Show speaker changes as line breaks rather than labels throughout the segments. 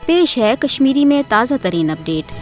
पेश है कश्मीरी में ताज़ा तरीन अपडेट।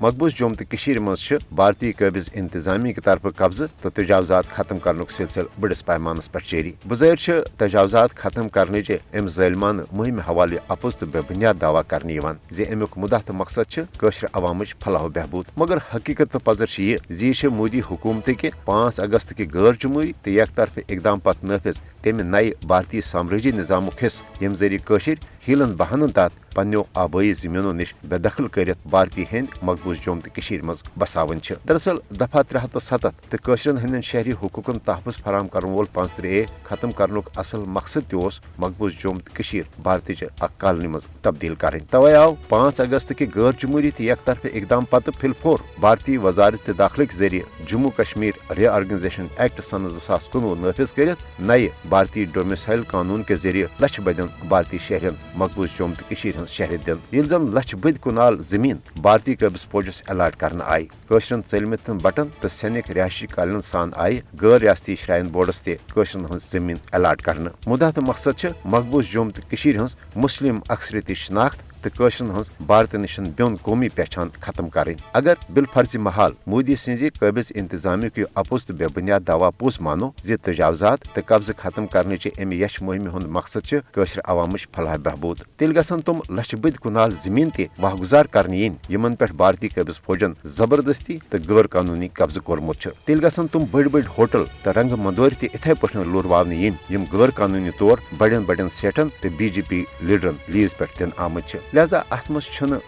मकबूज जोम तो मज भारतीय काबिज इंतजामी की तरफ कब्ज़ तो तजावजात खत्म करने सिलसिल बड़िस पैमानस पर जारी। बज़ाहिर तजावजात खत्म करने अम ज़ालिमान मुहिम हवाले अपोज तो बेबुनियाद दावा करने अमुक मुद्दा तो मकसद कशर अवामच फलाह बहबूद, मगर हकीकत तो पजर यह मोदी हुकूमत के 5 अगस्त के गैर जमहूरी तो एक तरफ इकदाम पत नफिज तमि नए भारतीय साम्राज्य निज़ाम हिस्स यम जरिए कशर हीलन बहानन तहत पन्नो आबाई ज़मीनों निश बेदखल कर भारतीय हिंद मकबूज जोम तो मज बसावन। दरअसल दफा 370 तो कशरन हंदन शहरी हुकूकन तहफ़ुज़ फराम कर वोल 35A खत्म करने असल मकसद तोस मकबूज जोम तो भारतीय कॉलोनी मज तब्दील कर। तवे आव 5 अगस्त के गैर जमहूरी तो एक तरफ इकदाम पत फिलफोर भारतीय वजारत दाखिल के जरिए जम्मू कश्मीर रीऑर्गेनाइजेशन एक्ट सन 2019 नाफिज कर नए भारतीय डोमिसाइल कानून के जरिए लक्ष बदन भारतीय शहरन मकबूज जोम तो शहर दिन ये जन लक्ष बद कुनाल जमीन भारतीय कब्ज फौजस अलाट करना आई। कशरन चलमितन बटन तो सैनिक रिहायशी कालन सान आई गैर रियासती श्राइन बोर्डस तशरन हज जमीन अलाट करना। मुद्दा तो मकसद मकबूज जोम तो मुस्लिम अक्सरियती शनाख्त तो कशरन हज भारत निशन ब्योन कौमी पहचान खत्म करें। अगर बिलफर्जी महाल मोदी सज कबिज इंतजामी की अपोज तो बेबुनियाद दावा पोस मानो जि तजावजात तो कब्ज खत्म करने अमि यश मुहिम हुंद मकसद कशर अवामच फलाह बहबूद, तेल गसन तुम लक्ष बद कुनाल जमीन वाहगुजार करने यमन पे भारतीय कबिज फौजन जबरदस्ती तो गैर कानूनी कब्ज कोरमुत, तेल गसन तुम बड़ बड़ होटल तो रंग मंदोर इथे पे लुरवाने यम गैर कानूनी तौर बड़न बड़न सेठन तो BJP लीडरन लीज पे दिन आमत। लिहाजा अत मज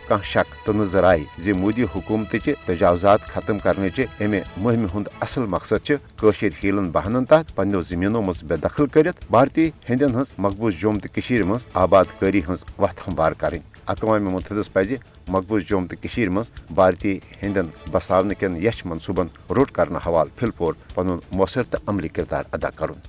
कह शक तो नजर आई जे मोदी हुकूमत तजावजात खत्म करने अमे मुहिम हुंद असल मकसद कशर हीलन बहानन तहत पन्नो जमीनों मज बेदखल कर भारतीय हिंदन हज मकबूज जोम तो मज आबादकारी हज वत हमवार करें। अक़वाम मुत्तहिदा पज़ मकबूज जोम तो मज भारतीय हिंदन बसावन कन यश मनसूबन रोट करने हवाल फिलफोर पनुन मौसर तो अमली किरदार अदा करुन।